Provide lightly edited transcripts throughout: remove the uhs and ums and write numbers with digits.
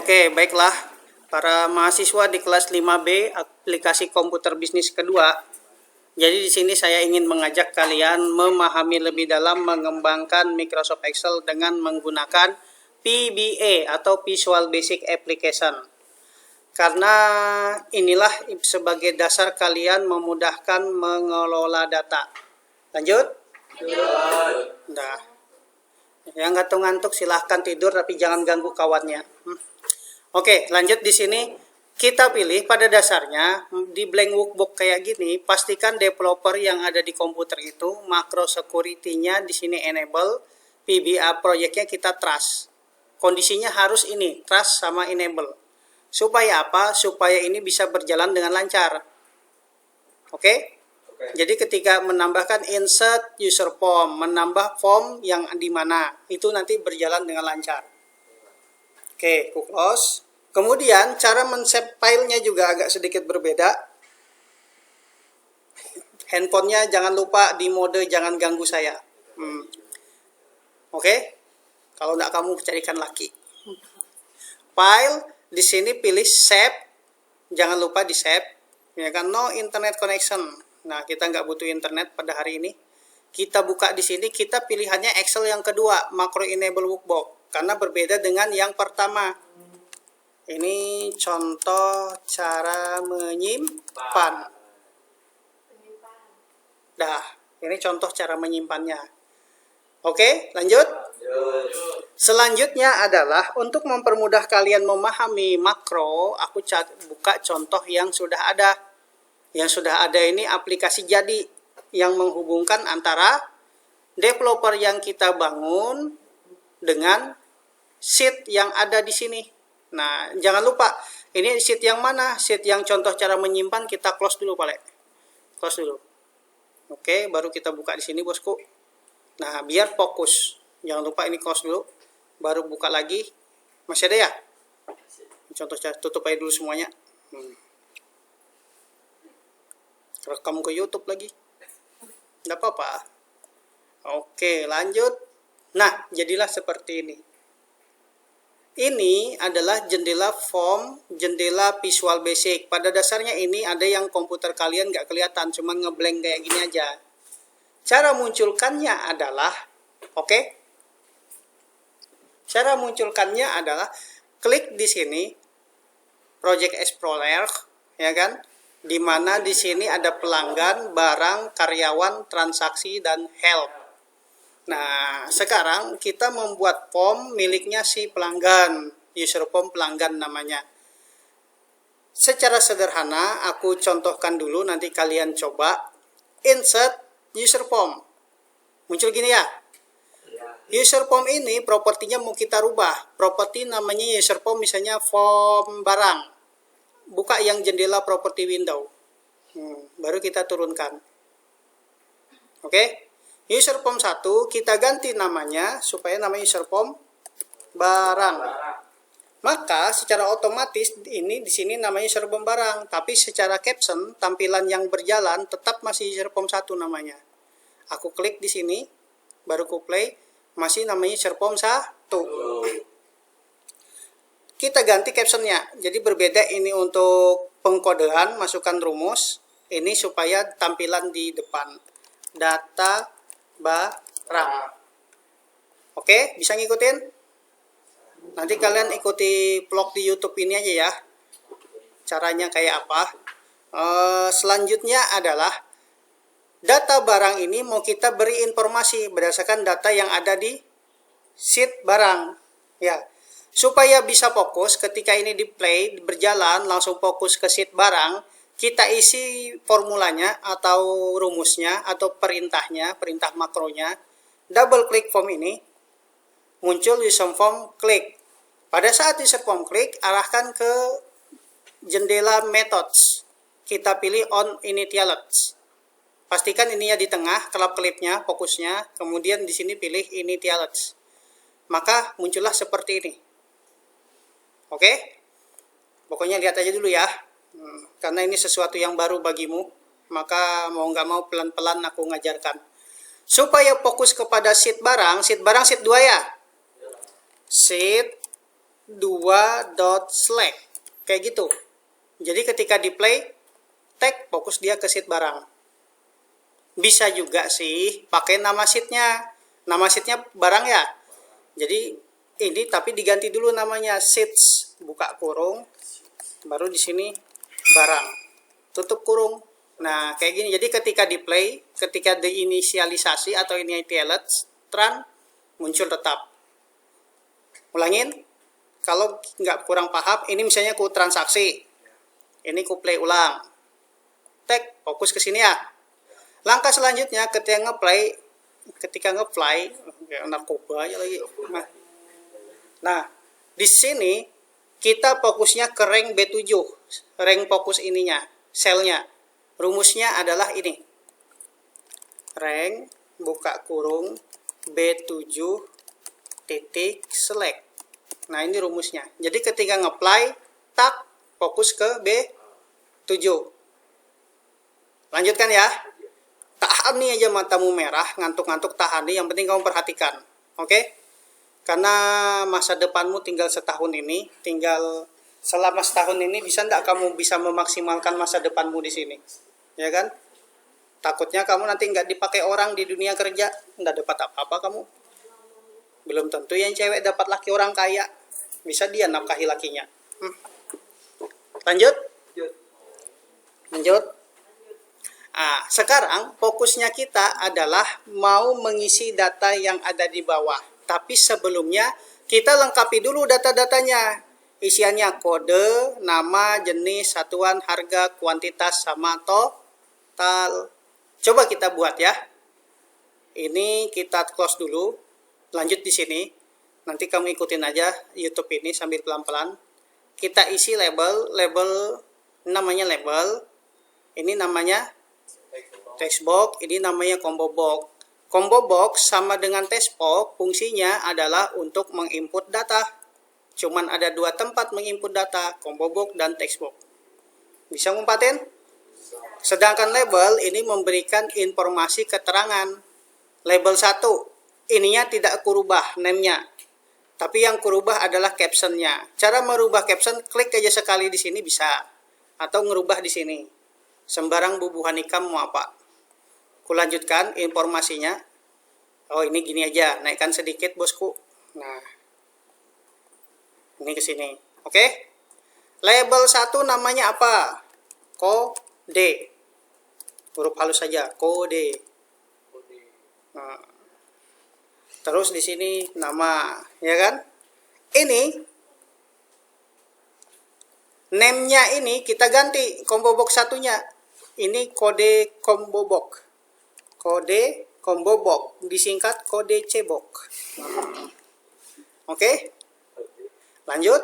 Oke, baiklah. Para mahasiswa di kelas 5B aplikasi komputer bisnis kedua. Jadi di sini saya ingin mengajak kalian memahami lebih dalam mengembangkan Microsoft Excel dengan menggunakan VBA atau Visual Basic Application. Karena inilah sebagai dasar kalian memudahkan mengelola data. Lanjut? Nah, yang ngantuk-ngantuk silahkan tidur tapi jangan ganggu kawannya. Oke, lanjut di sini kita pilih pada dasarnya di blank workbook kayak gini, pastikan developer yang ada di komputer itu makro security-nya di sini enable, VBA project-nya kita trust. Kondisinya harus ini, trust sama enable. Supaya apa? Supaya ini bisa berjalan dengan lancar. Oke? Jadi ketika menambahkan insert user form, menambah form yang di mana, itu nanti berjalan dengan lancar. Oke, ku close. Kemudian cara men-save filenya juga agak sedikit berbeda. Handphonenya jangan lupa di mode jangan ganggu saya. Oke, kalau enggak kamu carikan laki. File, di sini pilih save. Jangan lupa di save. Ya kan, no internet connection. Nah, kita nggak butuh internet pada hari ini. Kita buka di sini, kita pilihannya Excel yang kedua, macro enable workbook. Karena berbeda dengan yang pertama. Ini contoh cara menyimpan. Dah, ini contoh cara menyimpannya. Oke, lanjut. Selanjutnya adalah untuk mempermudah kalian memahami makro, aku buka contoh yang sudah ada. Yang sudah ada ini aplikasi jadi yang menghubungkan antara developer yang kita bangun dengan sheet yang ada di sini. Nah, jangan lupa, ini sheet yang mana? Sheet yang contoh cara menyimpan kita close dulu, Pak. Close dulu. Oke, baru kita buka di sini, bosku. Nah, biar fokus. Jangan lupa ini close dulu. Baru buka lagi. Masih ada ya? Contoh cara tutup aja dulu semuanya. Rekam ke YouTube lagi. Nggak apa-apa. Oke, lanjut. Nah, jadilah seperti ini. Ini adalah jendela form, jendela Visual Basic. Pada dasarnya ini ada yang komputer kalian nggak kelihatan, cuma ngeblank kayak gini aja. Cara munculkannya adalah, cara munculkannya adalah klik di sini, Project Explorer, ya kan? Di mana di sini ada pelanggan, barang, karyawan, transaksi, dan help. Nah, sekarang kita membuat form miliknya si pelanggan, user form pelanggan namanya. Secara sederhana, aku contohkan dulu, nanti kalian coba. Insert user form. Muncul gini ya. User form ini propertinya mau kita rubah. Properti namanya user form, misalnya form barang. Buka yang jendela property window. Baru kita turunkan. Oke. User form 1 kita ganti namanya supaya namanya user form barang. Maka secara otomatis ini di sini namanya user form barang, tapi secara caption tampilan yang berjalan tetap masih user form 1 namanya. Aku klik di sini, baru ku play, masih namanya user form 1. Kita ganti captionnya, jadi berbeda ini untuk pengkodean, masukkan rumus, ini supaya tampilan di depan. Data barang. Oke, bisa ngikutin? Nanti kalian ikuti vlog di YouTube ini aja ya. Caranya kayak apa? Selanjutnya adalah data barang ini mau kita beri informasi berdasarkan data yang ada di sheet barang. Ya. Supaya bisa fokus ketika ini di play, berjalan langsung fokus ke sheet barang, kita isi formulanya atau rumusnya atau perintahnya, perintah makronya. Double klik form ini, muncul user form klik. Pada saat user form klik, arahkan ke jendela methods. Kita pilih on initialize. Pastikan ininya di tengah, kelap-kelipnya, fokusnya. Kemudian di sini pilih initialize. Maka muncullah seperti ini. Oke? Pokoknya lihat aja dulu ya. Karena ini sesuatu yang baru bagimu, maka mau nggak mau pelan-pelan aku ngajarkan. Supaya fokus kepada sheet barang sheet 2 ya. Sheet 2.select. Kayak gitu. Jadi ketika di play, tag fokus dia ke sheet barang. Bisa juga sih pakai nama sheetnya. Nama sheetnya barang ya. Jadi ini tapi diganti dulu namanya sheets, buka kurung, baru di sini barang, tutup kurung. Nah kayak gini. Jadi ketika di play, ketika diinisialisasi atau initialize run, muncul tetap. Ulangin. Kalau nggak kurang paham, ini misalnya ku transaksi, ini ku play ulang, tag fokus ke sini ya. Langkah selanjutnya ketika ngeplay, narkoba aja lagi. Nah, di sini kita fokusnya ke rank B7, rank fokus ininya, selnya. Rumusnya adalah ini, rank buka kurung B7 titik select. Nah ini rumusnya. Jadi ketika nge-apply, tak fokus ke B7. Lanjutkan ya. Tahan nih aja matamu merah, ngantuk-ngantuk tahan nih. Yang penting kamu perhatikan. Oke? Karena masa depanmu tinggal setahun ini. Tinggal selama setahun ini bisa enggak kamu bisa memaksimalkan masa depanmu di sini? Ya kan? Takutnya kamu nanti nggak dipakai orang di dunia kerja. Nggak dapat apa-apa kamu. Belum tentu yang cewek dapat laki orang kaya. Bisa dia nafkahi lakinya. Lanjut? Lanjut? Nah, sekarang fokusnya kita adalah mau mengisi data yang ada di bawah. Tapi sebelumnya kita lengkapi dulu data-datanya. Isiannya kode, nama, jenis, satuan, harga, kuantitas, sama total. Coba kita buat ya. Ini kita close dulu. Lanjut di sini, nanti kamu ikutin aja YouTube ini sambil pelan-pelan. Kita isi label namanya label. Ini namanya text box, ini namanya combo box. Combo box sama dengan text box, fungsinya adalah untuk menginput data. Cuman ada dua tempat menginput data, combo box dan text box. Bisa ngumpatin? Sedangkan label ini memberikan informasi keterangan. Label 1 ininya tidak kurubah name-nya, tapi yang kurubah adalah caption-nya. Cara merubah caption, klik aja sekali di sini bisa, atau ngerubah di sini. Sembarang bubuhan ikam mau apa. Kulanjutkan informasinya. Oh ini gini aja, naikkan sedikit bosku. Nah, ini ke sini. Oke. Label 1 namanya apa? Kode. Huruf halus saja, kode. Nah. Terus di sini nama, ya kan? Ini name-nya ini kita ganti combo box satunya. Ini kode combo box. Kode combo box disingkat kode cebok. Oke? Lanjut?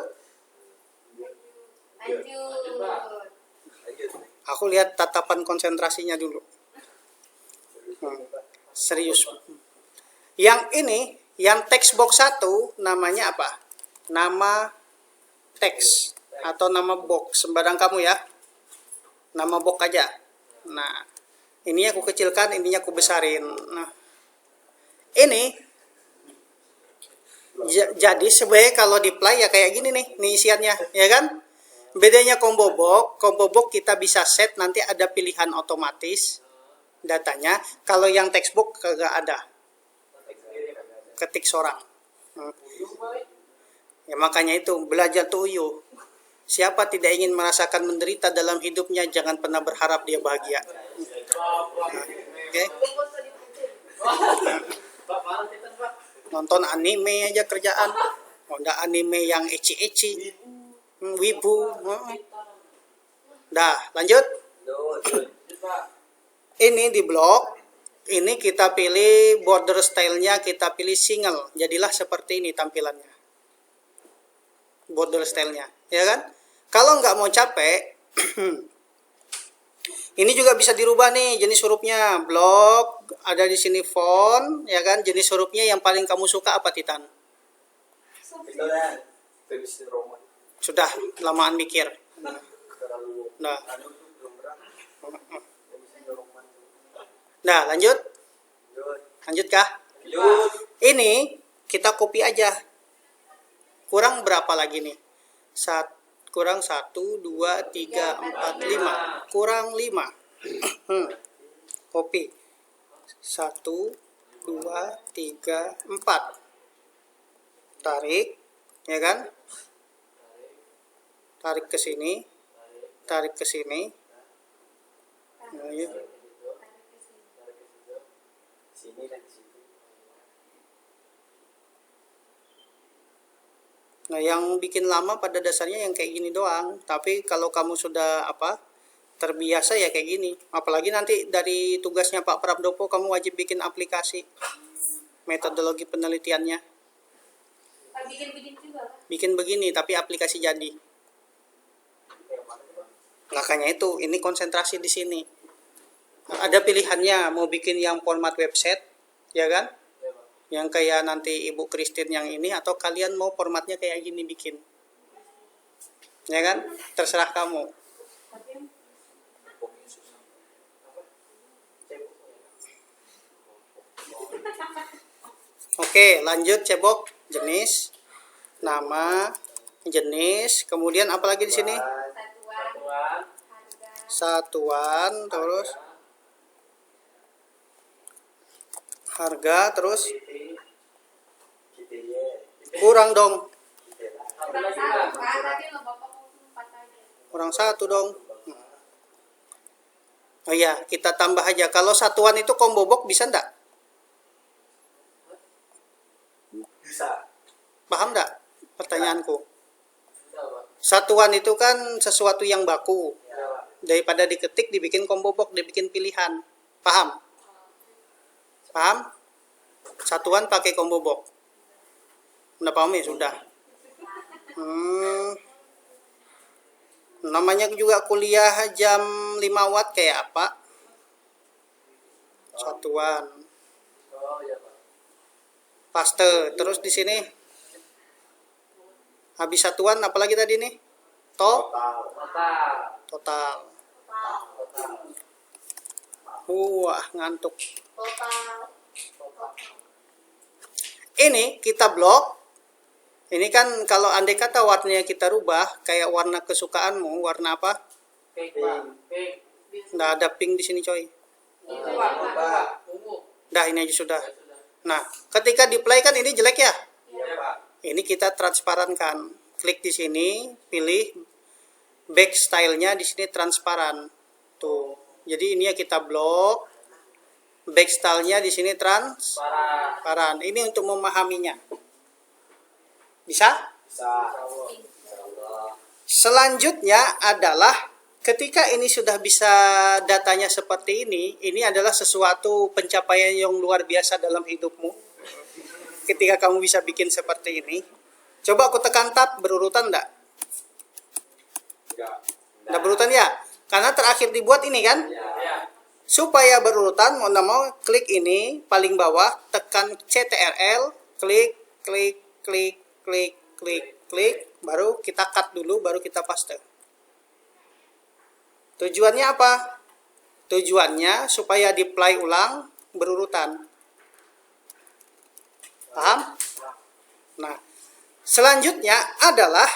Aku lihat tatapan konsentrasinya dulu. Serius. Yang ini, yang text box 1 namanya apa? Nama teks atau nama box, sembarang kamu ya. Nama box aja. Nah, ini aku kecilkan, ininya aku besarin. Nah, ini jadi sebenarnya kalau di play ya kayak gini nih isiannya, ya kan? Bedanya combo box kita bisa set, nanti ada pilihan otomatis datanya. Kalau yang textbook kagak ada. Ketik seorang. Ya makanya itu belajar tuh Siapa tidak ingin merasakan menderita dalam hidupnya, jangan pernah berharap dia bahagia. Oke. Nonton anime aja kerjaan. Nggak anime yang ecchi, wibu. Dah, lanjut. Ini di blok. Ini kita pilih border style-nya, kita pilih single. Jadilah seperti ini tampilannya. Border style-nya, ya kan? Kalau nggak mau capek, ini juga bisa dirubah nih jenis hurufnya. Blok, ada di sini font, ya kan? Jenis hurufnya yang paling kamu suka apa, Titan? Sudah, lamaan mikir. Nah. Nah, lanjut. Lanjut kah? Ini kita copy aja. Kurang berapa lagi nih? Kurang 1, 2, 3, 4, 5. Kurang 5. Copy. 1, 2, 3, 4. Tarik, ya kan? Tarik ke sini. Tarik ke sini. Nah, ya. Nah, yang bikin lama pada dasarnya yang kayak gini doang. Tapi kalau kamu sudah terbiasa ya kayak gini. Apalagi nanti dari tugasnya Pak Prabdopo kamu wajib bikin aplikasi metodologi penelitiannya. Bikin begini juga kan? Bikin begini tapi aplikasi jadi. Makanya itu ini konsentrasi di sini. Ada pilihannya mau bikin yang format website, ya kan? Yang kayak nanti Ibu Christine yang ini, atau kalian mau formatnya kayak gini bikin, ya kan? Terserah kamu. Oke, lanjut cebok jenis, nama, jenis, kemudian apa lagi di sini? Satuan, terus harga, terus kurang dong. Kurang 1 dong. Oh iya, kita tambah aja. Kalau satuan itu combo box bisa enggak? Bisa. Paham enggak pertanyaanku? Satuan itu kan sesuatu yang baku. Daripada diketik dibikin combo box, dibikin pilihan. Paham? Paham? Satuan pakai combo box. Udah paham ya? Sudah. Namanya juga kuliah jam 5 watt kayak apa? Satuan. Paste. Terus di sini habis satuan apalagi tadi nih? Total. Wah, ngantuk. Ini kita blok. Ini kan kalau andai kata warnanya kita rubah, kayak warna kesukaanmu, warna apa? Pink. Nggak ada pink di sini coy. Dah ini aja sudah. Nah, ketika di play kan ini jelek ya? Ini kita transparankan. Klik di sini, pilih back style-nya di sini transparan. Tuh. Jadi ini ya kita blok. Back style-nya di sini transparan. Ini untuk memahaminya. Bisa? Selanjutnya adalah ketika ini sudah bisa datanya seperti ini adalah sesuatu pencapaian yang luar biasa dalam hidupmu. Ketika kamu bisa bikin seperti ini. Coba aku tekan tab, berurutan enggak? Enggak berurutan ya? Karena terakhir dibuat ini kan? Supaya berurutan, mau klik ini, paling bawah, tekan CTRL, klik, baru kita cut dulu, baru kita paste. Tujuannya apa? Tujuannya supaya di play ulang berurutan. Paham? Nah, selanjutnya adalah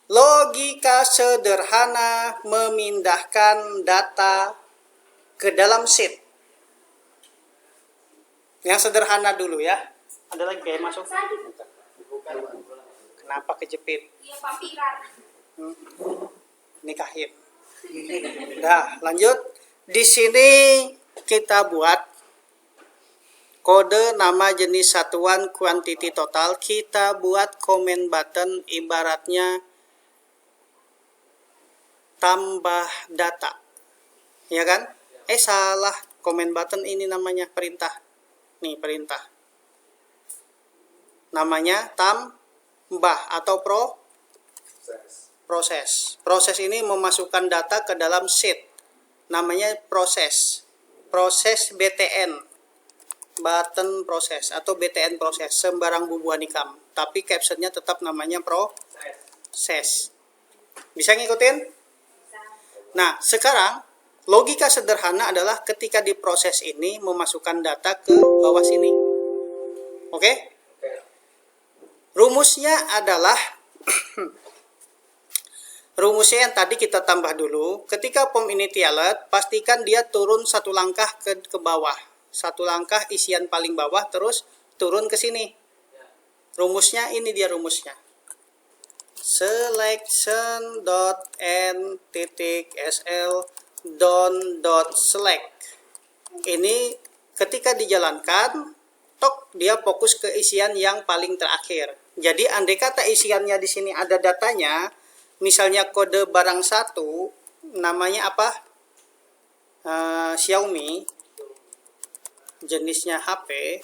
logika sederhana memindahkan data ke dalam sheet. Yang sederhana dulu ya. Ada lagi kayak masuk? Kenapa kejepit? Iya, pampiran. Nikahin. Dah, lanjut. Di sini kita buat kode nama jenis satuan quantity total. Kita buat comment button ibaratnya tambah data. Ya kan? Salah. Comment button ini namanya perintah. Nih, perintah. Namanya tambah atau proses. Proses ini memasukkan data ke dalam sheet. Namanya proses. Proses BTN. Button proses atau BTN proses. Sembarang bubuhan ikam. Tapi captionnya tetap namanya proses. Bisa ngikutin? Nah, sekarang logika sederhana adalah ketika di proses ini memasukkan data ke bawah sini. Oke? Rumusnya adalah rumusnya yang tadi kita tambah dulu. Ketika pom ini tialet, pastikan dia turun satu langkah ke bawah. Satu langkah isian paling bawah terus turun ke sini. Rumusnya ini dia rumusnya. Selection.n.sl don.select. Ini ketika dijalankan, tok dia fokus ke isian yang paling terakhir. Jadi andai kata isiannya di sini ada datanya, misalnya kode barang 1 namanya apa? Xiaomi, jenisnya HP,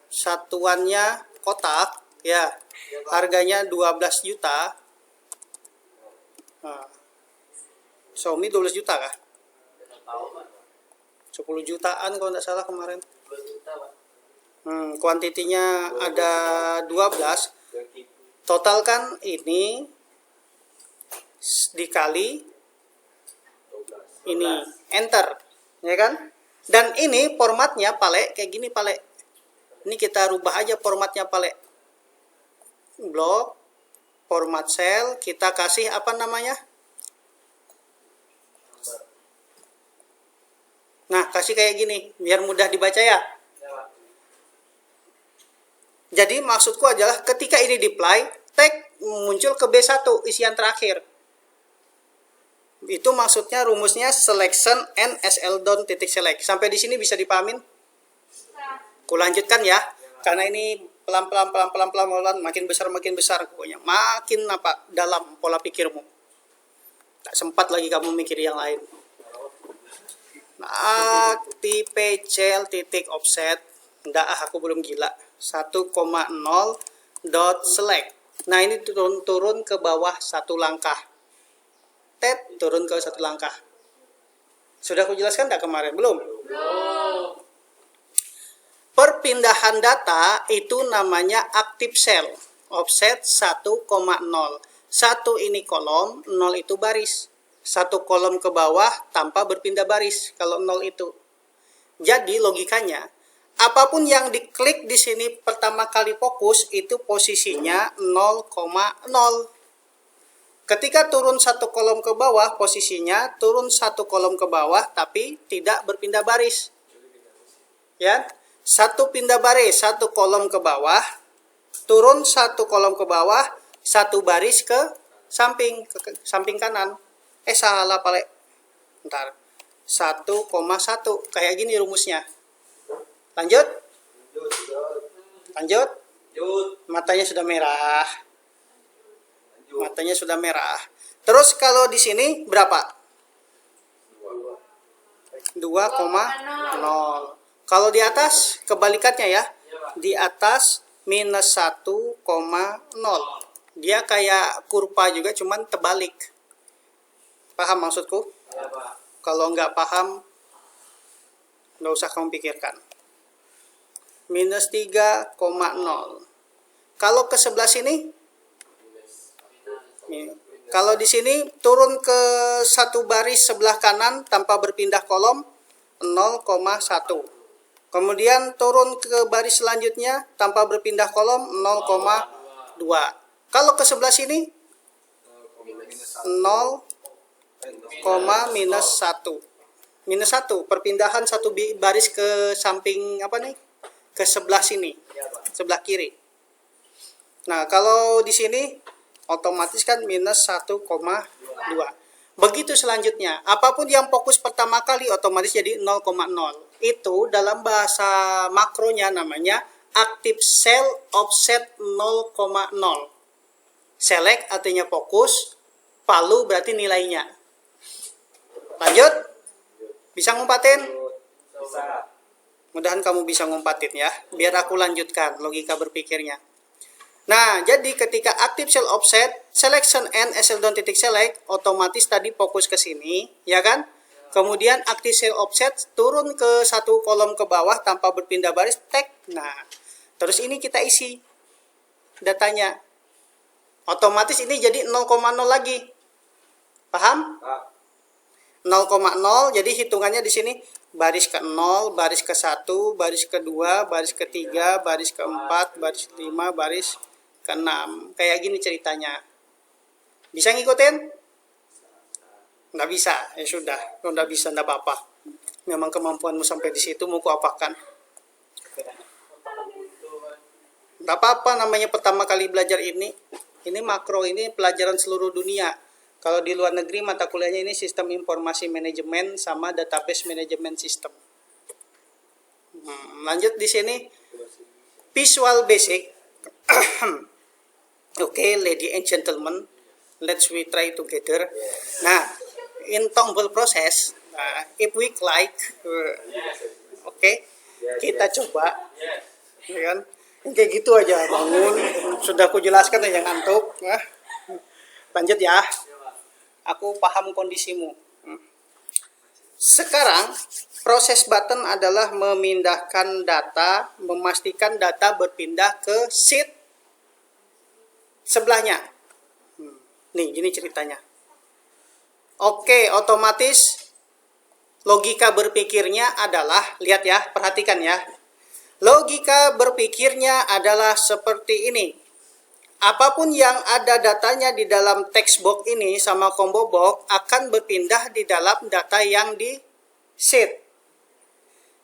satuannya kotak, ya, harganya 12 juta. Nah, Xiaomi 12 juta kah? 10 jutaan kalau tidak salah kemarin. Kuantitinya ada 12. Total kan ini dikali ini, enter, ya kan? Dan ini formatnya Pale kayak gini Pale. Ini kita rubah aja formatnya Pale. Blok, format cell, kita kasih apa namanya? Nah, kasih kayak gini, biar mudah dibaca ya. Jadi maksudku adalah ketika ini di-apply, tag muncul ke B1, isian terakhir. Itu maksudnya rumusnya selection and SL don titik select. Sampai di sini bisa dipahamin? Kulanjutkan ya, karena ini pelan-pelan makin besar pokoknya. Makin dalam pola pikirmu. Tak sempat lagi kamu mikir yang lain. Active titik offset. Enggak, aku belum gila. 1,0 dot select. Nah, ini turun ke bawah satu langkah. Turun ke satu langkah. Sudah aku jelaskan enggak kemarin? Belum? Belum. Perpindahan data itu namanya active cell. Offset 1,0. 1 ini kolom, 0 itu baris. Satu kolom ke bawah tanpa berpindah baris kalau 0 itu. Jadi logikanya, apapun yang diklik di sini pertama kali fokus itu posisinya 0,0. Ketika turun satu kolom ke bawah, posisinya turun satu kolom ke bawah tapi tidak berpindah baris. Ya, satu pindah baris, satu kolom ke bawah, turun satu kolom ke bawah, satu baris ke samping kanan. Salah Pale. Bentar. 1,1. Kayak gini rumusnya. Lanjut. Matanya sudah merah. Terus kalau di sini berapa? 2,0. Kalau di atas kebalikannya ya. Di atas minus 1,0. Dia kayak kurva juga cuman terbalik. Paham maksudku? Ya, Pak. Kalau nggak paham, nggak usah kamu pikirkan. Minus 3,0. Kalau ke sebelah sini, kalau di sini turun ke satu baris sebelah kanan tanpa berpindah kolom 0,1. Kemudian turun ke baris selanjutnya tanpa berpindah kolom 0,2. Kalau ke sebelah sini 0, minus 1. Minus 1, perpindahan satu baris ke samping ke sebelah sini, sebelah kiri. Nah, kalau di sini otomatis kan minus 1,2. Begitu selanjutnya, apapun yang fokus pertama kali otomatis jadi 0,0. Itu dalam bahasa makronya namanya active cell offset 0,0. Select artinya fokus, palu berarti nilainya. Lanjut, bisa ngumpatin? Bisa. Mudahan kamu bisa ngumpatin ya, biar aku lanjutkan logika berpikirnya. Nah, jadi ketika active cell offset, selection and SL don titik select, otomatis tadi fokus ke sini, ya kan? Kemudian active cell offset turun ke satu kolom ke bawah tanpa berpindah baris, tag. Nah, terus ini kita isi datanya. Otomatis ini jadi 0,0 lagi. Paham? Pak. 0,0, jadi hitungannya di sini baris ke-0, baris ke-1, baris ke-2, baris ke-3, baris ke-4, baris ke-5, baris ke-6. Kayak gini ceritanya. Bisa ngikutin? Nggak bisa, ya sudah. Kalau nggak bisa, nggak apa-apa. Memang kemampuanmu sampai di situ, mau kuapakan. Nggak apa-apa, namanya pertama kali belajar ini. Ini makro, ini pelajaran seluruh dunia. Kalau di luar negeri mata kuliahnya ini sistem informasi manajemen sama database manajemen sistem. Lanjut di sini Visual Basic. Okay, lady and gentlemen, let's we try together. Nah, in tombol proses, if we like, okay, kita coba, ya kan? Kayak gitu aja, bangun. Sudah aku jelaskan aja ngantuk. Lanjut ya. Aku paham kondisimu. Sekarang proses button adalah memindahkan data, memastikan data berpindah ke sheet sebelahnya. Nih, gini ceritanya. Oke, otomatis logika berpikirnya adalah, lihat ya, perhatikan ya. Logika berpikirnya adalah seperti ini. Apapun yang ada datanya di dalam text box ini sama combo box akan berpindah di dalam data yang di sheet.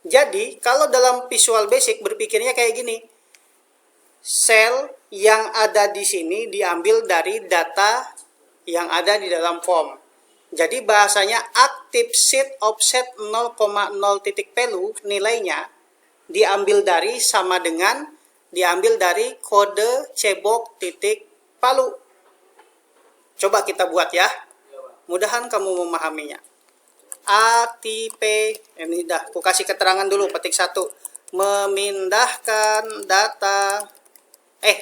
Jadi, kalau dalam Visual Basic berpikirnya kayak gini. Sel yang ada di sini diambil dari data yang ada di dalam form. Jadi, bahasanya active sheet offset 0,0 titik value nilainya diambil dari sama dengan diambil dari kode cebok titik palu. Coba kita buat ya. Mudahan kamu memahaminya. ATP, ini dah, aku kasih keterangan dulu, petik 1. Memindahkan data,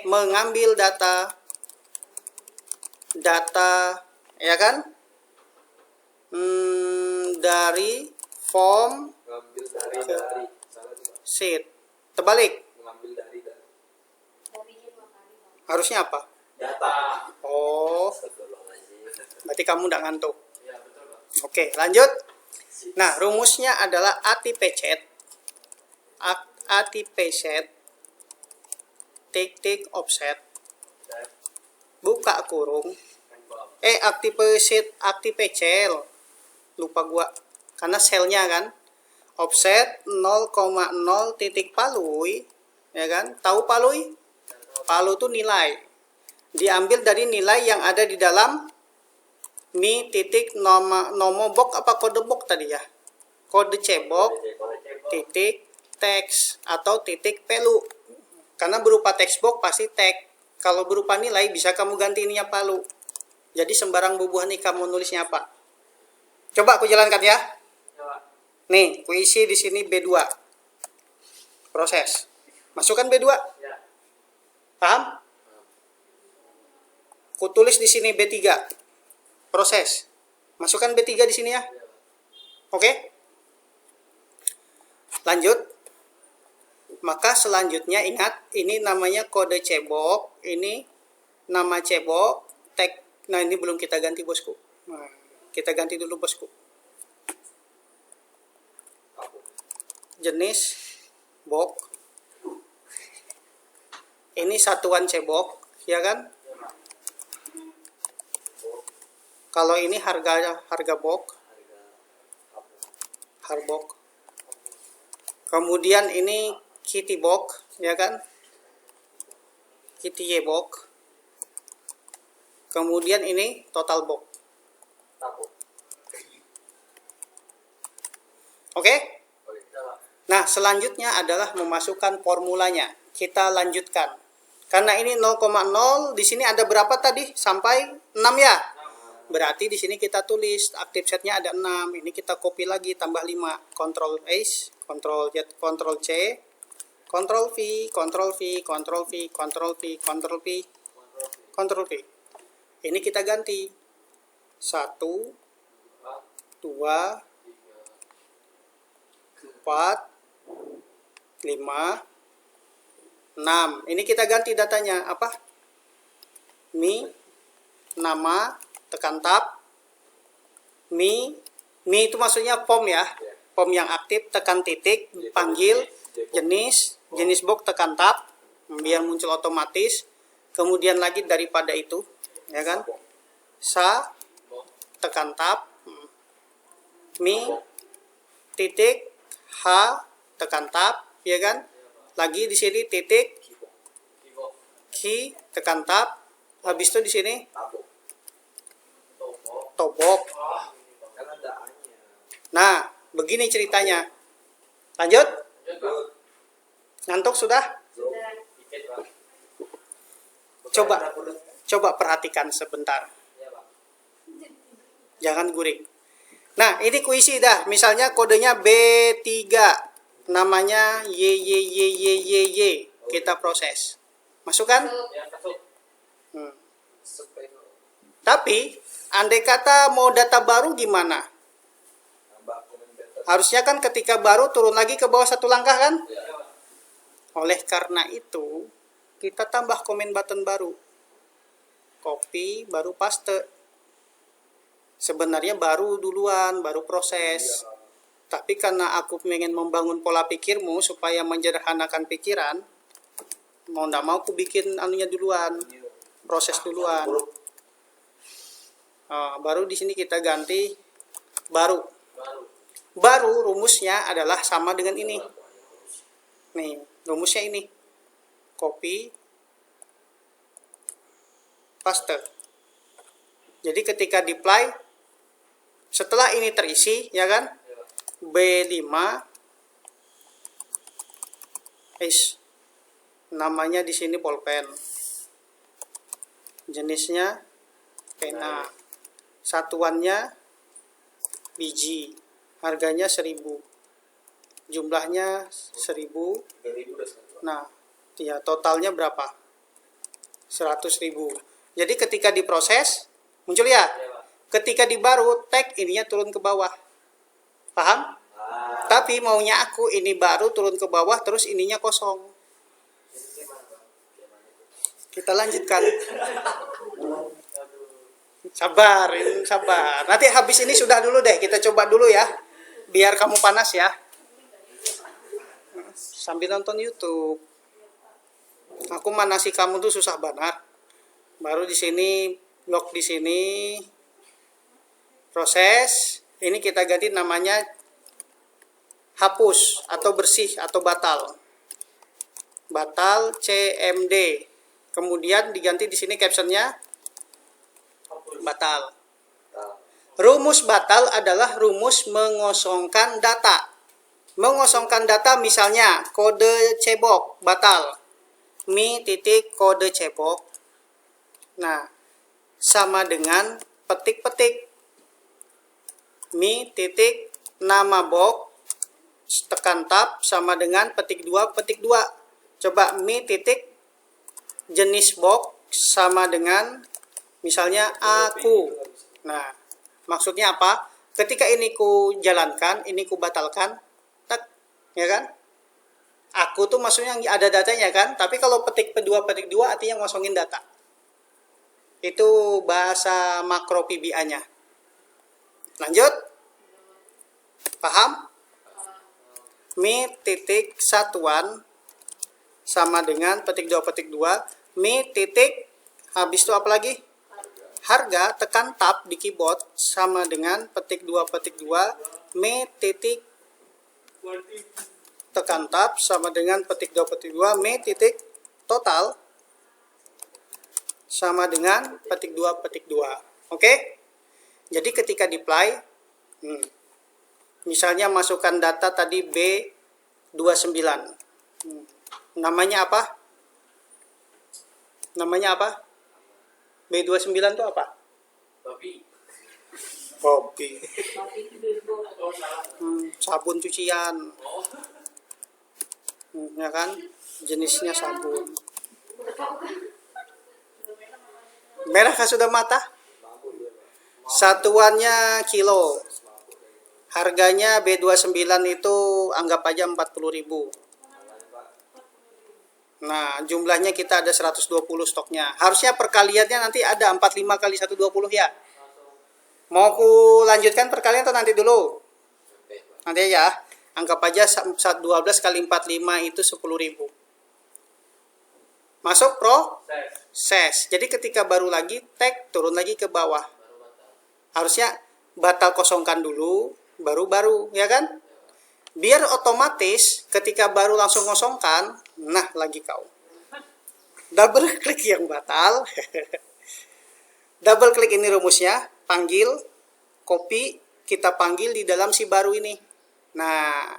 mengambil data, ya kan? Dari form ke sheet. Terbalik. Harusnya apa? Data. Oh, berarti kamu udah ngantuk. Oke, lanjut. Nah, rumusnya adalah ATPCet, titik offset, buka kurung, ATPCel, lupa gua, karena selnya kan, offset 0,0 titik palui, ya kan? Tahu palui? Palu itu nilai. Diambil dari nilai yang ada di dalam mi titik nomo box apa kode box tadi ya? Kode cebok titik teks atau titik value. Karena berupa text box pasti tag. Kalau berupa nilai bisa kamu ganti ininya palu. Jadi sembarang bubuhan nih kamu nulisnya apa? Coba aku jalankan ya. Nih, aku isi di sini B2. Proses. Masukkan B2. Paham? Aku tulis di sini B3. Proses. Masukkan B3 di sini ya. Oke? Lanjut. Maka selanjutnya ingat, ini namanya kode cebok, ini nama cebok, tag. Nah, ini belum kita ganti, bosku. Nah, kita ganti dulu, bosku. Jenis box. Ini satuan cebok, ya kan? Kalau ini harga box, harbok. Kemudian ini kitty box, ya kan? Kitty box. Kemudian ini total box. Oke? Nah, selanjutnya adalah memasukkan formulanya. Kita lanjutkan. Karena ini 0,0, di sini ada berapa tadi? Sampai 6 ya? Berarti di sini kita tulis active setnya ada 6. Ini kita copy lagi tambah 5. Ctrl S, Ctrl Z, Ctrl C, Ctrl V, Ctrl V, Ctrl V, Ctrl V, Ctrl V, Ctrl V. Ini kita ganti. 1, 2, 4, 5, 6. Ini kita ganti datanya apa? Mi, nama, tekan tab, mi, Mi itu maksudnya POM ya. POM yang aktif, tekan titik, panggil, jenis box tekan tab, biar muncul otomatis. Kemudian lagi daripada itu, ya kan? Sa, tekan tab, Mi, titik, H, tekan tab, ya kan? Lagi di sini titik, Ki, tekan tab, habis itu di sini tobok. Kan ada A-nya. Nah, begini ceritanya. Lanjut? Ngantuk sudah? Sudah. Coba perhatikan sebentar. Jangan guring. Nah, ini kuisi dah. Misalnya kodenya B3. Namanya YYYYYY. Kita proses. Masukkan? Hmm. Tapi, andai kata mau data baru gimana? Tambah komen better. Harusnya kan ketika baru turun lagi ke bawah satu langkah kan? Oleh karena itu, kita tambah komen button baru. Copy, baru paste. Sebenarnya baru duluan, baru proses. Tapi karena aku pengen membangun pola pikirmu supaya menjederhanakan pikiran, mau ndak mau aku bikin anunya duluan, proses duluan. Baru di sini kita ganti baru. Baru rumusnya adalah sama dengan ini. Nih, rumusnya ini. Copy, paste. Jadi ketika deploy, setelah ini terisi, ya kan? B5 namanya di sini pulpen. Jenisnya pena. Satuannya biji. Harganya 1000. Jumlahnya 1000. Nah, ya totalnya berapa? 100.000. Jadi ketika diproses, muncul ya? Ketika di baru, tag ininya turun ke bawah. Paham? Tapi maunya aku ini baru turun ke bawah, terus ininya kosong. Kita lanjutkan. Sabar, sabar. Nanti habis ini sudah dulu deh, kita coba dulu ya. Biar kamu panas ya. Sambil nonton YouTube. Aku manasi kamu tuh susah banget. Baru di sini, blok di sini. Proses. Ini kita ganti namanya hapus atau bersih atau batal. Batal CMD. Kemudian diganti di sini captionnya batal. Rumus batal adalah rumus mengosongkan data. Mengosongkan data misalnya kode cebok batal. Mi titik kode cebok. Nah, sama dengan petik-petik. Mi titik nama box tekan tab sama dengan petik 2 petik 2. Coba mi titik jenis box sama dengan misalnya aku. Nah, maksudnya apa? Ketika ini ku jalankan, ini ku batalkan, tak, ya kan? Aku tuh maksudnya ada datanya kan? Tapi kalau petik P2 petik 2 artinya ngosongin data. Itu bahasa makro PBA-nya. Lanjut. Paham? Mi titik satuan sama dengan petik 2 petik 2. Mi titik habis itu apa lagi? Harga, tekan tab di keyboard sama dengan petik 2 petik 2. Mi titik tekan tab sama dengan petik 2 petik 2. Mi titik total sama dengan petik 2 petik 2. Oke? Jadi ketika deploy, misalnya masukkan data tadi B29. Namanya apa? Namanya apa? B29 itu apa? Bobby. Sabun cucian. Ya kan? Jenisnya sabun. Merah kah sudah mata? Satuannya kilo. Harganya B29 itu anggap aja 40.000. Nah, jumlahnya kita ada 120 stoknya. Harusnya perkaliannya nanti ada 45 kali 120 ya. Mau ku lanjutkan perkalian atau nanti dulu? Nanti aja. Anggap aja 12 kali 45 itu 10.000. Masuk proses. Jadi ketika baru lagi tag, turun lagi ke bawah. Harusnya batal kosongkan dulu, baru, ya kan? Biar otomatis ketika baru langsung kosongkan, nah lagi kau. Double klik yang batal. Double klik ini rumusnya, panggil, copy, kita panggil di dalam si baru ini. Nah,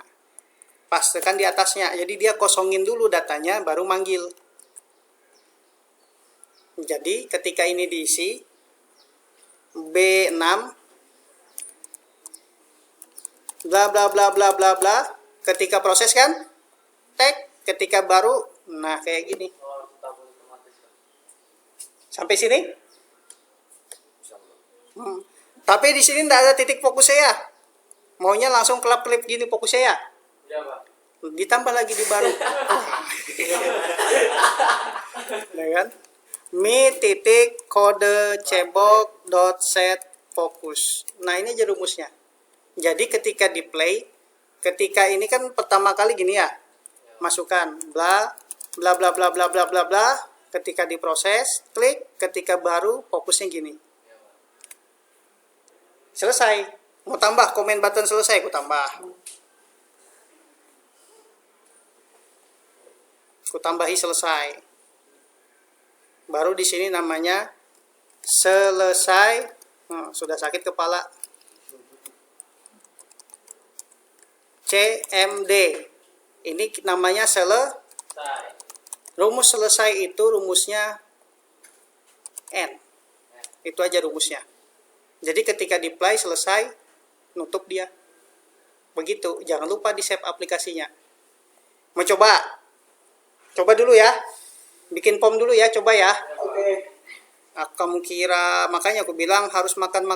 pastikan di atasnya. Jadi dia kosongin dulu datanya, baru manggil. Jadi ketika ini diisi, B6, bla bla bla bla bla bla, ketika proses kan, tag, ketika baru, nah kayak gini. Sampai sini? Tapi di sini tidak ada titik fokus saya. Maunya langsung kelap-kelip gini fokus saya. Ya, Pak. Ditambah lagi di baru. Ya kan? Mi titik kode cebok dot set fokus. Nah ini aja rumusnya. Jadi ketika di play, ketika ini kan pertama kali gini ya, masukkan bla bla bla bla bla bla bla bla. Ketika diproses, klik. Ketika baru, fokusnya gini. Selesai. Mau tambah komen button selesai, aku tambah. Aku tambahi selesai. Baru di sini namanya selesai. Sudah sakit kepala. CMD. Ini namanya selesai. Rumus selesai itu rumusnya N. Itu aja rumusnya. Jadi ketika di play selesai, nutup dia. Begitu. Jangan lupa di save aplikasinya. Mau coba? Coba dulu ya. Bikin form dulu ya, coba ya. Oke. Kamu kira, makanya aku bilang harus makan